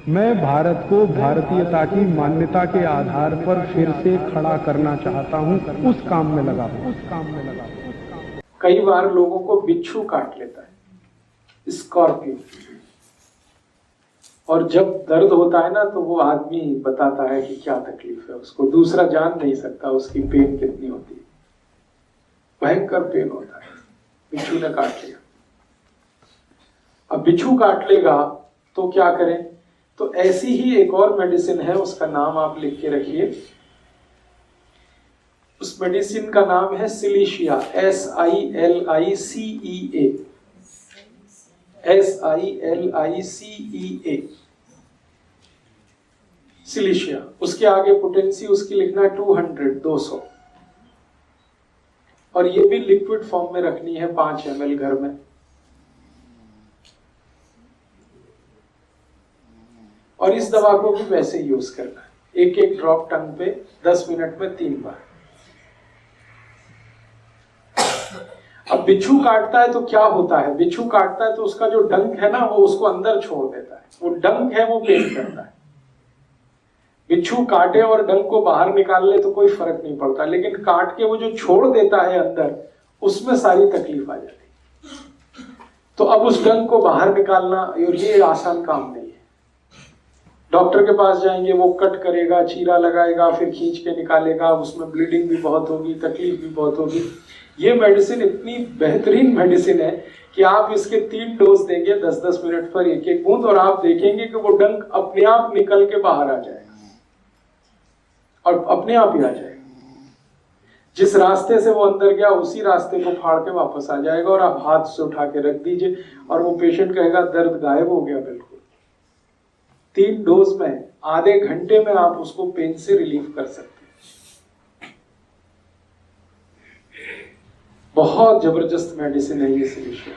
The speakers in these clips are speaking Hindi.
मैं भारत को भारतीयता की मान्यता के आधार पर फिर से खड़ा करना चाहता हूं, उस काम में लगा हूं। कई बार लोगों को बिच्छू काट लेता है, स्कॉर्पियो, और जब दर्द होता है ना तो वो आदमी बताता है कि क्या तकलीफ है उसको, दूसरा जान नहीं सकता उसकी पेन कितनी होती है। भयंकर पेन होता है, बिच्छू ने काट लिया। अब बिच्छू काट लेगा तो क्या करें? तो ऐसी ही एक और मेडिसिन है, उसका नाम आप लिख के रखिए। उस मेडिसिन का नाम है सिलीशिया, SILICEA, SILICEA, सिलीशिया। उसके आगे पोटेंसी उसकी लिखना है 200। और ये भी लिक्विड फॉर्म में रखनी है, 5 ml घर में। और इस दवा को भी वैसे यूज करना है, एक ड्रॉप टंग पे 10 मिनट में 3 बार। अब बिच्छू काटता है तो क्या होता है? बिच्छू काटता है तो उसका जो डंक है ना वो उसको अंदर छोड़ देता है, वो डंक है वो पेन करता है। बिच्छू काटे और डंक को बाहर निकाल ले तो कोई फर्क नहीं पड़ता, लेकिन काट के वो जो छोड़ देता है अंदर, उसमें सारी तकलीफ आ जाती है। तो अब उस डंक को बाहर निकालना और ये आसान काम नहीं है। डॉक्टर के पास जाएंगे, वो कट करेगा, चीरा लगाएगा, फिर खींच के निकालेगा, उसमें ब्लीडिंग भी बहुत होगी, तकलीफ भी बहुत होगी। ये मेडिसिन इतनी बेहतरीन मेडिसिन है कि आप इसके 3 डोज देंगे 10-10 मिनट पर एक बूंद, और आप देखेंगे कि वो डंक अपने आप निकल के बाहर आ जाएगा और अपने आप ही आ जाएगा। जिस रास्ते से वो अंदर गया उसी रास्ते को फाड़ के वापस आ जाएगा, और आप हाथ से उठा के रख दीजिए और वो पेशेंट कहेगा दर्द गायब हो गया बिल्कुल। 3 डोज में आधे घंटे में आप उसको पेन से रिलीफ कर सकते हैं। बहुत जबरदस्त मेडिसिन है ये सिलीशिया।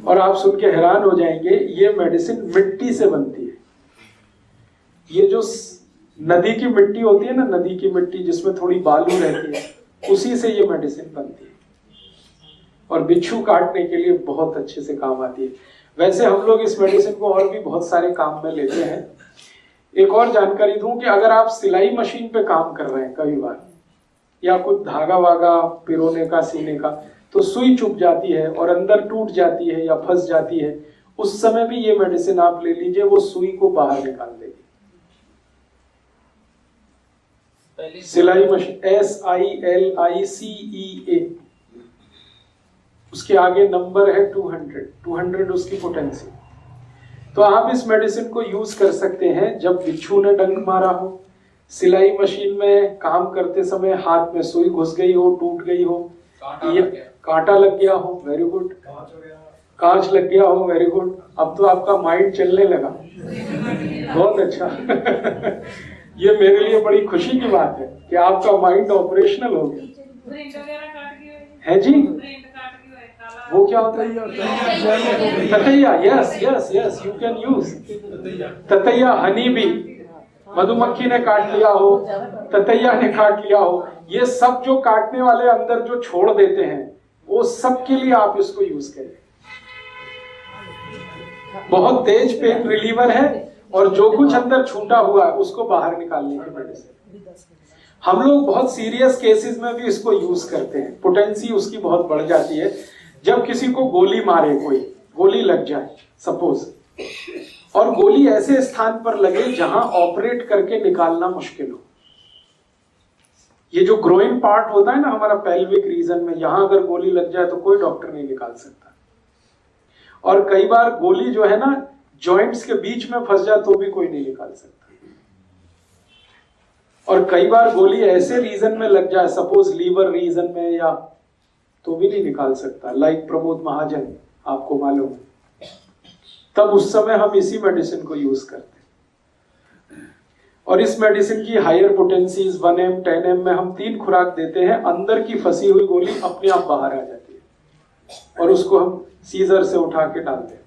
और आप सुन के हैरान हो जाएंगे, ये मेडिसिन मिट्टी से बनती है। ये जो नदी की मिट्टी होती है ना, नदी की मिट्टी जिसमें थोड़ी बालू रहती है, उसी से ये मेडिसिन बनती है और बिच्छू काटने के लिए बहुत अच्छे से काम आती है। वैसे हम लोग इस मेडिसिन को और भी बहुत सारे काम में लेते हैं। एक और जानकारी दूं कि अगर आप सिलाई मशीन पे काम कर रहे हैं कई बार, या कुछ धागा वागा पिरोने का, सीने का, तो सुई चुभ जाती है और अंदर टूट जाती है या फंस जाती है, उस समय भी ये मेडिसिन आप ले लीजिए, वो सुई को बाहर निकाल देगी। सिलाई मशीन SILICEA, उसके आगे नंबर है 200 उसकी पोटेंसी। तो आप इस मेडिसिन को यूज कर सकते हैं जब बिच्छू ने डंक मारा हो, सिलाई मशीन में काम करते समय हाथ में सुई घुस गई हो, टूट गई हो, कांटा लग गया हो, वेरी गुड, कांच लग गया हो, वेरी गुड। अब तो आपका माइंड चलने लगा, बहुत अच्छा। ये मेरे लिए बड़ी खुशी की बात है कि आपका माइंड ऑपरेशनल हो गया है जी। वो क्या होता है? ततैया, yes yes yes, you can use ततैया। हनी भी, मधुमक्खी ने काट लिया हो, ततैया ने काट लिया हो, ये सब जो काटने वाले अंदर जो छोड़ देते हैं, वो सब के लिए आप इसको यूज करें। बहुत तेज पेन रिलीवर है, और जो कुछ अंदर छूटा हुआ है उसको बाहर निकालने की मेडिसिन। हम लोग बहुत सीरियस केसेस में भी इसको यूज करते हैं। पोटेंसी उसकी बहुत बढ़ जाती है। जब किसी को गोली मारे, कोई गोली लग जाए सपोज, और गोली ऐसे स्थान पर लगे जहां ऑपरेट करके निकालना मुश्किल हो, ये जो ग्रोइन पार्ट होता है ना हमारा पेल्विक रीजन में, यहां अगर गोली लग जाए तो कोई डॉक्टर नहीं निकाल सकता। और कई बार गोली जो है ना जॉइंट्स के बीच में फंस जाए तो भी कोई नहीं निकाल सकता। और कई बार गोली ऐसे रीजन में लग जाए, सपोज लीवर रीजन में, या तो भी नहीं निकाल सकता, लाइक प्रमोद महाजन, आपको मालूम है। तब उस समय हम इसी मेडिसिन को यूज करते हैं। और इस मेडिसिन की हायर पोटेंसीज 1M 10M में हम 3 खुराक देते हैं। अंदर की फंसी हुई गोली अपने आप बाहर आ जाती है और उसको हम सीजर से उठा के डालते हैं।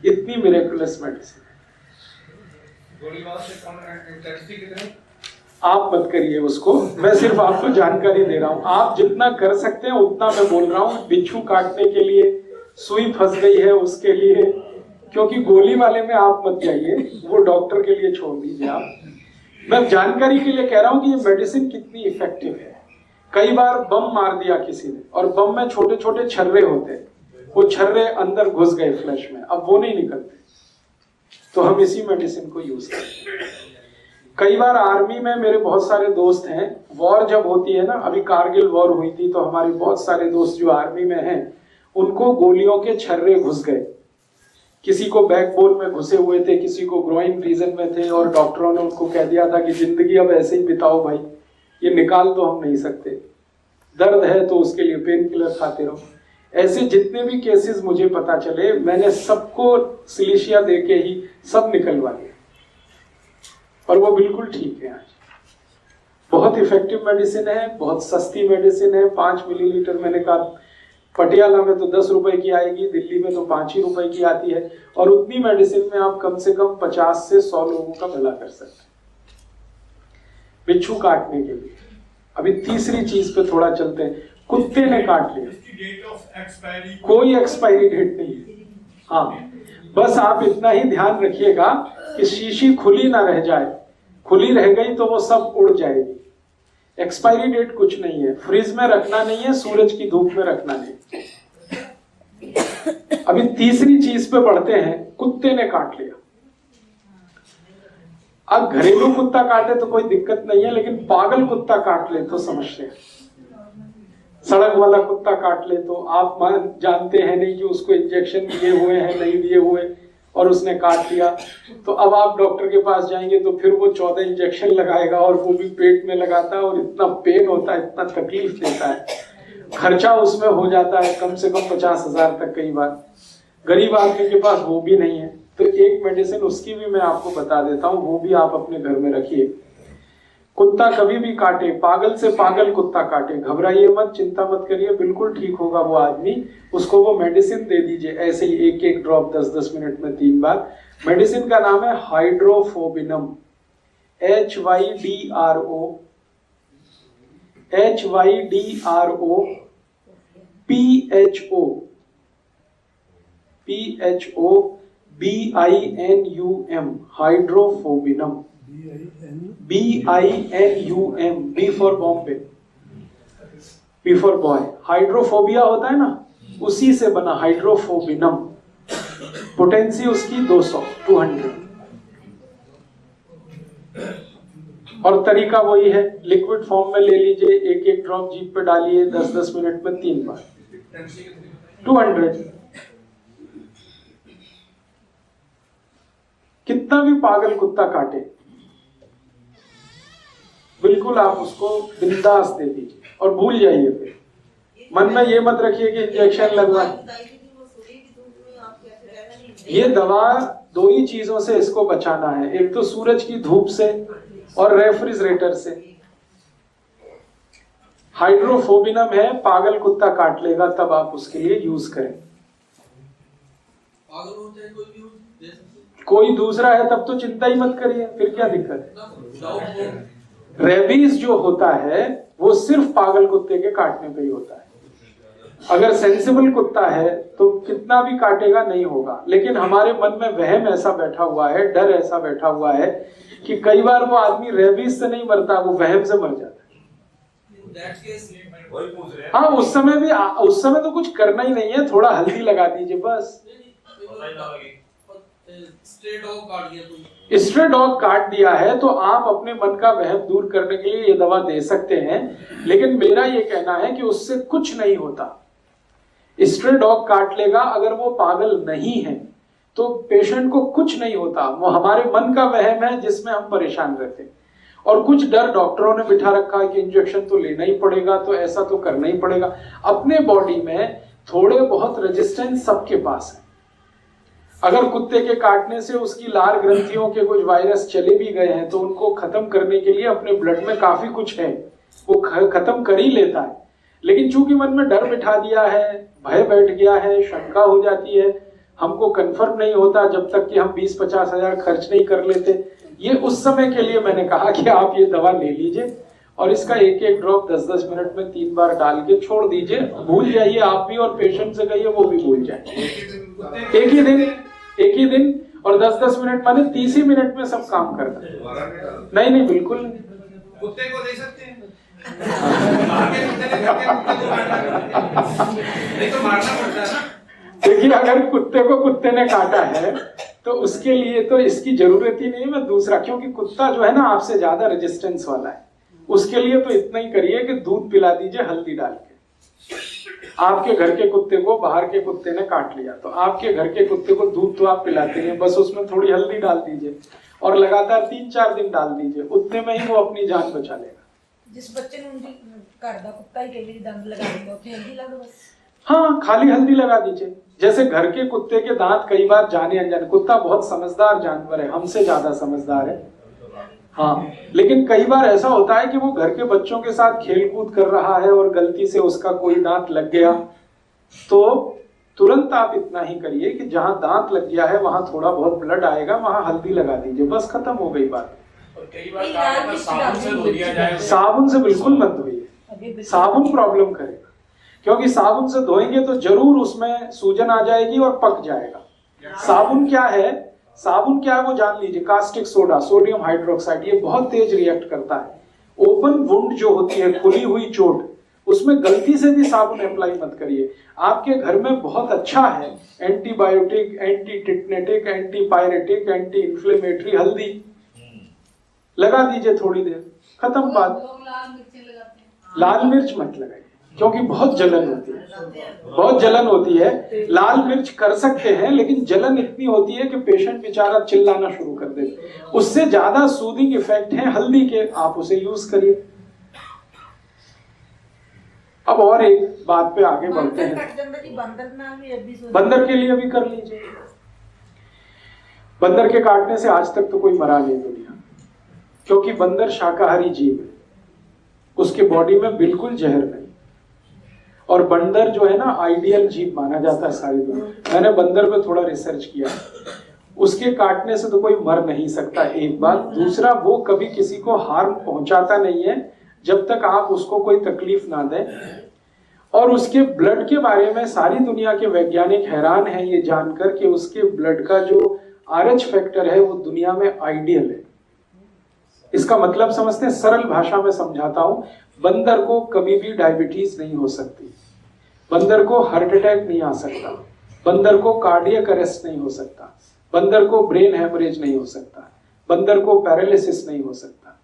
इतनी मिरेकुलस मेडिसिन है। आप मत करिए उसको, मैं सिर्फ आपको जानकारी दे रहा हूं। आप जितना कर सकते हैं उतना मैं बोल रहा हूं। बिच्छू काटने के लिए, सुई फंस गई है उसके लिए, क्योंकि गोली वाले में आप मत जाइए, वो डॉक्टर के लिए छोड़ दीजिए आप। मैं जानकारी के लिए कह रहा हूं कि ये मेडिसिन कितनी इफेक्टिव है। कई बार बम मार दिया किसी ने, और बम में छोटे छोटे छर्रे होते हैं, वो छर्रे अंदर घुस गए फ्लैश में, अब वो नहीं निकलते, तो हम इसी मेडिसिन को यूज करते हैं। कई बार आर्मी में मेरे बहुत सारे दोस्त हैं, वॉर जब होती है ना, अभी कारगिल वॉर हुई थी, तो हमारे बहुत सारे दोस्त जो आर्मी में हैं, उनको गोलियों के छर्रे घुस गए। किसी को बैकबोन में घुसे हुए थे, किसी को ग्रोइन रीजन में थे, और डॉक्टरों ने उनको कह दिया था कि जिंदगी अब ऐसे ही बिताओ भाई, ये निकाल तो हम नहीं सकते, दर्द है तो उसके लिए पेन किलर खाते रहो। ऐसे जितने भी केसेस मुझे पता चले, मैंने सबको सिलिशिया दे के ही सब निकलवा लिया, और वो बिल्कुल ठीक है। आज बहुत इफेक्टिव मेडिसिन है, बहुत सस्ती मेडिसिन है। 5 मिलीलीटर मैंने कहा, पटियाला में तो 10 रुपए की आएगी, दिल्ली में तो 5 ही रुपए की आती है, और उतनी मेडिसिन में आप कम से कम 50 से 100 लोगों का भला कर सकते हैं बिच्छू काटने के लिए। अभी तीसरी चीज पे थोड़ा चलते हैं। कुत्ते ने काट लिया, कोई एक्सपायरी डेट नहीं है। हाँ, बस आप इतना ही ध्यान रखिएगा कि शीशी खुली ना रह जाए, खुली रह गई तो वो सब उड़ जाएगी। एक्सपायरी डेट कुछ नहीं है, फ्रिज में रखना नहीं है, सूरज की धूप में रखना नहीं। अभी तीसरी चीज पे बढ़ते हैं। कुत्ते ने काट लिया। अब घरेलू कुत्ता काटे तो कोई दिक्कत नहीं है, लेकिन पागल कुत्ता काट ले तो समस्या है। सड़क वाला कुत्ता काट ले तो आप जानते हैं नहीं कि उसको इंजेक्शन दिए हुए हैं नहीं दिए हुए, और उसने काट लिया, तो अब आप डॉक्टर के पास जाएंगे तो फिर वो 14 इंजेक्शन लगाएगा, और वो भी पेट में लगाता है, और इतना पेन होता है, इतना तकलीफ देता है, खर्चा उसमें हो जाता है कम से कम 50,000 तक। कई बार गरीब आदमी के पास वो भी नहीं है, तो एक मेडिसिन उसकी भी मैं आपको बता देता हूँ, वो भी आप अपने घर में रखिए। कुत्ता कभी भी काटे, पागल से पागल कुत्ता काटे, घबराइए मत, चिंता मत करिए, बिल्कुल ठीक होगा वो आदमी। उसको वो मेडिसिन दे दीजिए, ऐसे ही 1-1 ड्रॉप 10-10 मिनट में 3 बार। मेडिसिन का नाम है हाइड्रोफोबिनम, HYDROPHOBINUM, हाइड्रोफोबिनम, BINUM, B for Bombay, B for boy. Hydrophobia होता है ना, उसी से बना हाइड्रोफोबिनम। पोटेंसी उसकी 200 और तरीका वही है, लिक्विड फॉर्म में ले लीजिए, 1-1 ड्रॉप जीभ पे डालिए, 10-10 मिनट में 3 बार, 200। कितना भी पागल कुत्ता काटे, बिल्कुल आप उसको बिंदास दे दीजिए और भूल जाइए। फिर मन में ये मत रखिए कि इंजेक्शन लगवाए। ये दवा 2 ही चीजों से इसको बचाना है, एक तो सूरज की धूप से और रेफ्रिजरेटर से। हाइड्रोफोबिनम है, पागल कुत्ता काट लेगा तब आप उसके लिए यूज करें। कोई दूसरा है तब तो चिंता ही मत करिए, फिर क्या दिक्कत है। रेबीज जो होता है वो सिर्फ पागल कुत्ते के काटने पे ही होता है। अगर सेंसिबल कुत्ता है तो कितना भी काटेगा नहीं होगा, लेकिन हमारे मन में वहम ऐसा बैठा हुआ है, डर ऐसा बैठा हुआ है कि कई बार वो आदमी रेबीज से नहीं मरता, वो वहम से मर जाता है। हाँ, उस समय तो कुछ करना ही नहीं है, थोड़ा हल्दी लगा दीजिए बस। स्ट्रे डॉग काट दिया है तो आप अपने मन का वहम दूर करने के लिए ये दवा दे सकते हैं, लेकिन मेरा ये कहना है कि उससे कुछ नहीं होता। स्ट्रे डॉग काट लेगा, अगर वो पागल नहीं है तो पेशेंट को कुछ नहीं होता। वो हमारे मन का वहम है जिसमें हम परेशान रहते हैं, और कुछ डर डॉक्टरों ने बिठा रखा है कि इंजेक्शन तो लेना ही पड़ेगा, तो ऐसा तो करना ही पड़ेगा। अपने बॉडी में थोड़े बहुत रेजिस्टेंस सबके पास है। अगर कुत्ते के काटने से उसकी लार ग्रंथियों के कुछ वायरस चले भी गए हैं तो उनको खत्म करने के लिए अपने ब्लड में काफी कुछ है, वो खत्म कर ही लेता है। लेकिन चूंकि मन में डर बिठा दिया है, भय बैठ गया है, शंका हो जाती है, हमको कंफर्म नहीं होता जब तक कि हम 20-50 हजार खर्च नहीं कर लेते। ये उस समय के लिए मैंने कहा कि आप ये दवा ले लीजिए और इसका 1-1 ड्रॉप 10-10 मिनट में 3 बार डाल के छोड़ दीजिए। भूल जाइए आप भी, और पेशेंट से कहिए वो भी भूल जाए। एक ही दिन एक ही दिन, और 10-10 मिनट माने 30 ही मिनट में सब काम करता है। नहीं बिल्कुल नहीं। कुत्ते को दे सकते हैं, नहीं तो मारना पड़ता है ना। देखिए अगर कुत्ते को कुत्ते ने काटा है तो उसके लिए तो इसकी जरूरत ही नहीं है दूसरा, क्योंकि कुत्ता जो है ना आपसे ज्यादा रेजिस्टेंस वाला है। उसके लिए तो इतना ही करिए कि दूध पिला दीजिए हल्दी डाल के। आपके घर के कुत्ते को बाहर के कुत्ते ने काट लिया तो आपके घर के कुत्ते को दूध तो आप पिलाते हैं, बस उसमें थोड़ी हल्दी डाल दीजिए और लगातार 3-4 दिन डाल दीजिए, उतने में ही वो अपनी जान बचा लेगा। जिस बच्चे ने उनकी घर दा कुत्ता ही कई दंद लगा देंगे, उसे हल्दी ला दो बस। हाँ, खाली हल्दी लगा दीजिए। जैसे घर के कुत्ते के दांत कई बार जाने अनजाने, कुत्ता बहुत समझदार जानवर है, हमसे ज्यादा समझदार है, हाँ, लेकिन कई बार ऐसा होता है कि वो घर के बच्चों के साथ खेल कूद कर रहा है और गलती से उसका कोई दांत लग गया, तो तुरंत आप इतना ही करिए कि जहां दांत लग गया है वहां थोड़ा बहुत ब्लड आएगा, वहां हल्दी लगा दीजिए, बस खत्म हो गई बात। और कई बार साबुन से धो दिया जाए। साबुन से बिल्कुल मत धोइए, साबुन प्रॉब्लम करेगा, क्योंकि साबुन से धोएंगे तो जरूर उसमें सूजन आ जाएगी और पक जाएगा। साबुन क्या है वो जान लीजिए, कास्टिक सोडा, सोडियम हाइड्रोक्साइड, ये बहुत तेज रिएक्ट करता है। ओपन वुंड जो होती है, खुली हुई चोट, उसमें गलती से भी साबुन अप्लाई मत करिए। आपके घर में बहुत अच्छा है antibiotic, anti tetanic, anti pyretic, anti inflammatory हल्दी लगा दीजिए, थोड़ी देर, खत्म बात। लाल मिर्च मत लगाइए क्योंकि बहुत जलन होती है, बहुत जलन होती है। लाल मिर्च कर सकते हैं लेकिन जलन इतनी होती है कि पेशेंट बेचारा चिल्लाना शुरू कर देता। उससे ज्यादा सूदिंग इफेक्ट है हल्दी के, आप उसे यूज करिए। अब और एक बात पे आगे बढ़ते हैं, बंदर के लिए भी कर लीजिए। बंदर के काटने से आज तक तो कोई मरा नहीं दुनिया, क्योंकि बंदर शाकाहारी जीव है, उसके बॉडी में बिल्कुल जहर नहीं, और बंदर जो है ना आइडियल जीव माना जाता है सारी दुनिया। मैंने बंदर पे थोड़ा रिसर्च किया, उसके काटने से तो कोई मर नहीं सकता, एक बात। दूसरा, वो कभी किसी को हार्म पहुंचाता नहीं है जब तक आप उसको कोई तकलीफ ना दें। और उसके ब्लड के बारे में सारी दुनिया के वैज्ञानिक हैरान हैं ये जानकर कि उसके ब्लड का जो RH फैक्टर है वो दुनिया में आइडियल है। इसका मतलब समझते हैं, सरल भाषा में समझाता हूं। बंदर को कभी भी डायबिटीज नहीं हो सकती, बंदर को हार्ट अटैक नहीं आ सकता, बंदर को कार्डियक अरेस्ट नहीं हो सकता, बंदर को ब्रेन हेमरेज नहीं हो सकता, बंदर को पैरालिसिस नहीं हो सकता,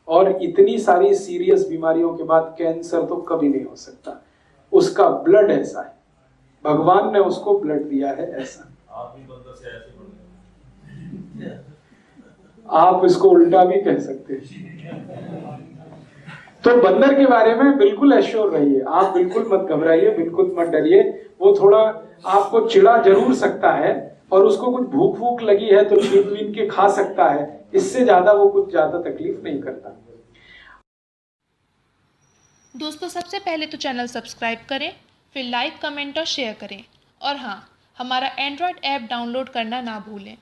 और इतनी सारी सीरियस बीमारियों के बाद कैंसर तो कभी नहीं हो सकता। उसका ब्लड ऐसा है, भगवान ने उसको ब्लड दिया है ऐसा। आप भी बंदर से ऐसे बोलते हैं। आप इसको उल्टा भी कह सकते हैं। तो बंदर के बारे में बिल्कुल एश्योर रहिए, आप बिल्कुल मत घबराइए, बिल्कुल मत डरिए। वो थोड़ा आपको चिढ़ा जरूर सकता है और उसको कुछ भूख वूख लगी है तो छीन बीन के खा सकता है, इससे ज्यादा वो कुछ ज्यादा तकलीफ नहीं करता। दोस्तों, सबसे पहले तो चैनल सब्सक्राइब करें, फिर लाइक, कमेंट और शेयर करें, और हाँ, हमारा एंड्रॉयड ऐप डाउनलोड करना ना भूलें।